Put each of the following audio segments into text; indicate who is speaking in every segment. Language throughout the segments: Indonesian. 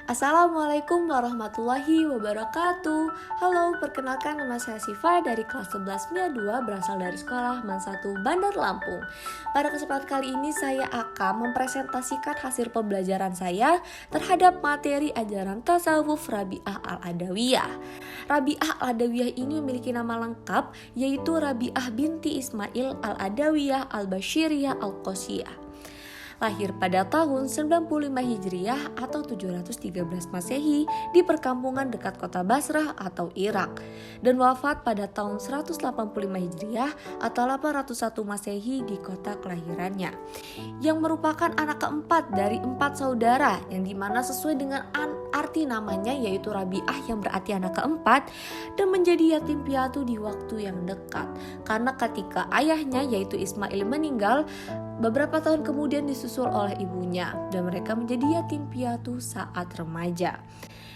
Speaker 1: Assalamualaikum warahmatullahi wabarakatuh. Halo, perkenalkan nama saya Siva dari kelas 11 MIA 2 berasal dari sekolah MAN 1 Bandar Lampung. Pada kesempatan kali ini saya akan mempresentasikan hasil pembelajaran saya terhadap materi ajaran tasawuf Rabi'ah Al-Adawiyah. Rabi'ah Al-Adawiyah ini memiliki nama lengkap yaitu Rabi'ah binti Ismail Al-Adawiyah Al-Bashiriyah Al-Qosiyah. Lahir pada tahun 95 Hijriah atau 713 Masehi di perkampungan dekat kota Basrah atau Irak, dan wafat pada tahun 185 Hijriah atau 801 Masehi di kota kelahirannya, yang merupakan anak keempat dari 4 saudara, yang dimana sesuai dengan arti namanya yaitu Rabi'ah yang berarti anak keempat, dan menjadi yatim piatu di waktu yang dekat karena ketika ayahnya yaitu Ismail meninggal, beberapa tahun kemudian disusul oleh ibunya, dan mereka menjadi yatim piatu saat remaja.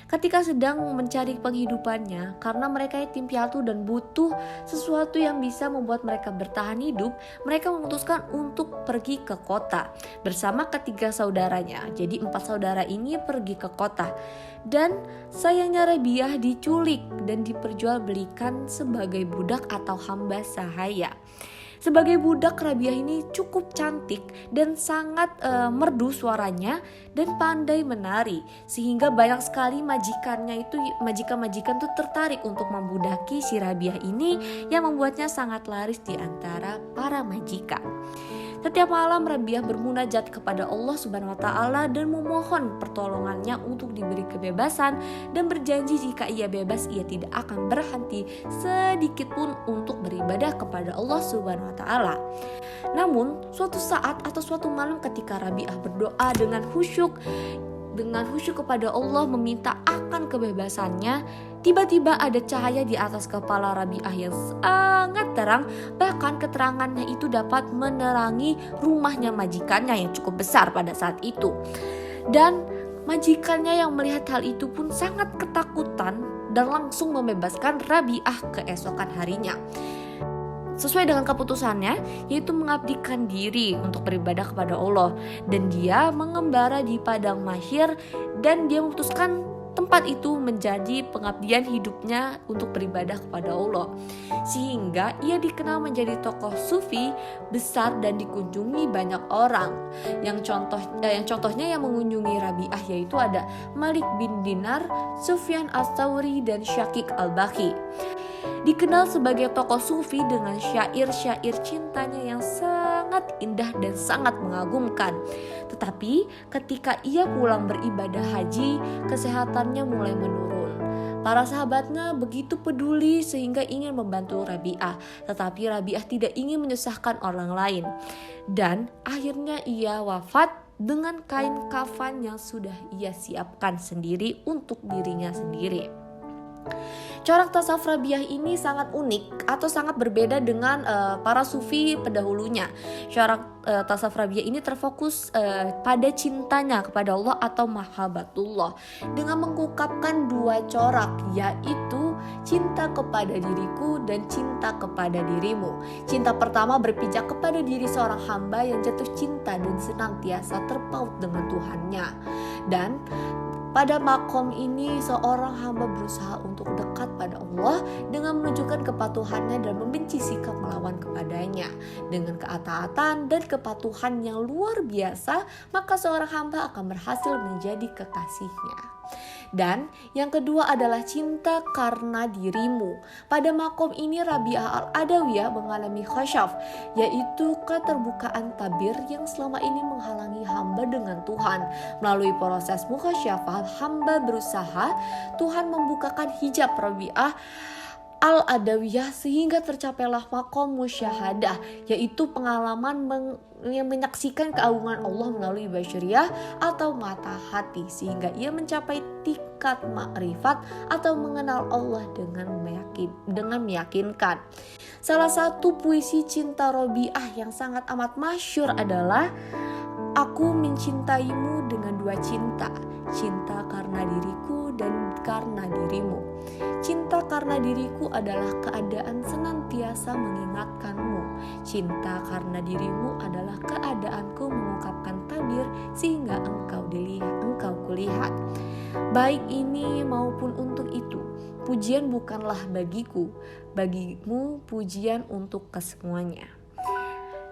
Speaker 1: Ketika sedang mencari penghidupannya, karena mereka yatim piatu dan butuh sesuatu yang bisa membuat mereka bertahan hidup, mereka memutuskan untuk pergi ke kota bersama ketiga saudaranya. Jadi 4 saudara ini pergi ke kota, dan sayangnya Rabi'ah diculik dan diperjualbelikan sebagai budak atau hamba sahaya. Sebagai budak, Rabi'ah ini cukup cantik dan sangat merdu suaranya dan pandai menari, sehingga banyak sekali majikan-majikan tuh tertarik untuk membudaki si Rabi'ah ini, yang membuatnya sangat laris di antara para majikan. Setiap malam Rabi'ah bermunajat kepada Allah Subhanahu wa taala dan memohon pertolongannya untuk diberi kebebasan, dan berjanji jika ia bebas ia tidak akan berhenti sedikit pun untuk beribadah kepada Allah Subhanahu wa taala. Namun suatu saat atau suatu malam ketika Rabi'ah berdoa dengan khusyuk kepada Allah meminta akan kebebasannya, tiba-tiba ada cahaya di atas kepala Rabi'ah yang sangat terang, bahkan keterangannya itu dapat menerangi rumahnya majikannya yang cukup besar pada saat itu. Dan majikannya yang melihat hal itu pun sangat ketakutan dan langsung membebaskan Rabi'ah keesokan harinya, sesuai dengan keputusannya, yaitu mengabdikan diri untuk beribadah kepada Allah. Dan dia mengembara di padang mahsyar, dan dia memutuskan tempat itu menjadi pengabdian hidupnya untuk beribadah kepada Allah, sehingga ia dikenal menjadi tokoh sufi besar dan dikunjungi banyak orang. Yang contohnya yang mengunjungi Rabi'ah yaitu ada Malik bin Dinar, Sufyan Ats-Tsauri, dan Syakik Al-Baqi. Dikenal sebagai tokoh sufi dengan syair-syair cintanya yang sangat indah dan sangat mengagumkan. Tetapi ketika ia pulang beribadah haji, kesehatannya mulai menurun. Para sahabatnya begitu peduli sehingga ingin membantu Rabi'ah, tetapi Rabi'ah tidak ingin menyusahkan orang lain. Dan akhirnya ia wafat dengan kain kafan yang sudah ia siapkan sendiri untuk dirinya sendiri. Corak tasawuf Rabi'ah ini sangat unik atau sangat berbeda dengan para sufi pendahulunya. Corak tasawuf Rabi'ah ini terfokus pada cintanya kepada Allah atau mahabbatullah, dengan mengungkapkan 2 corak, yaitu cinta kepada diriku dan cinta kepada dirimu. Cinta pertama berpijak kepada diri seorang hamba yang jatuh cinta dan senantiasa terpaut dengan Tuhannya. Dan pada makom ini seorang hamba berusaha untuk dekat pada Allah dengan menunjukkan kepatuhannya dan membenci sikap melawan kepadanya. Dengan ketaatan dan kepatuhan yang luar biasa, maka seorang hamba akan berhasil menjadi kekasihnya. Dan yang kedua adalah cinta karena dirimu. Pada makom ini Rabi'ah Al-Adawiyah mengalami khasyaf, yaitu keterbukaan tabir yang selama ini menghalangi hamba dengan Tuhan. Melalui proses mukhasyafah, hamba berusaha Tuhan membukakan hijab Rabi'ah Al-Adawiyah sehingga tercapailah makom musyahadah, yaitu pengalaman yang menyaksikan keagungan Allah melalui basyariyah atau mata hati, sehingga ia mencapai tingkat makrifat atau mengenal Allah dengan meyakinkan. Salah satu puisi cinta Rabi'ah yang sangat amat masyhur adalah Aku mencintaimu dengan 2 cinta, cinta karena diriku dan karena dirimu. Cinta karena diriku adalah keadaan senantiasa mengingatkanmu. Cinta karena dirimu adalah keadaanku mengungkapkan tabir sehingga engkau kulihat. baik ini maupun untuk itu. Pujian bukanlah bagiku, bagimu pujian untuk kesemuanya.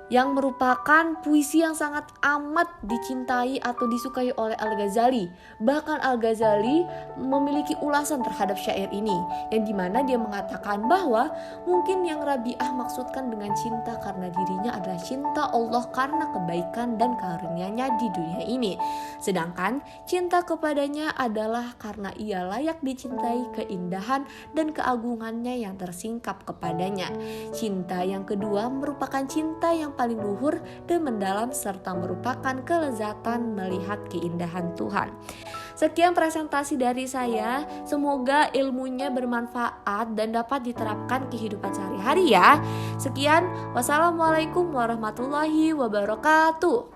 Speaker 1: Yang merupakan puisi yang sangat amat dicintai atau disukai oleh Al-Ghazali. Bahkan Al-Ghazali memiliki ulasan terhadap syair ini, yang dimana dia mengatakan bahwa mungkin yang Rabi'ah maksudkan dengan cinta karena dirinya adalah cinta Allah karena kebaikan dan karunia-Nya di dunia ini. Sedangkan cinta kepadanya adalah karena ia layak dicintai keindahan dan keagungannya yang tersingkap kepadanya. Cinta yang kedua merupakan cinta yang paling luhur dan mendalam serta merupakan kelezatan melihat keindahan Tuhan. Sekian presentasi dari saya, semoga ilmunya bermanfaat dan dapat diterapkan kehidupan sehari-hari ya. Sekian, wassalamualaikum warahmatullahi wabarakatuh.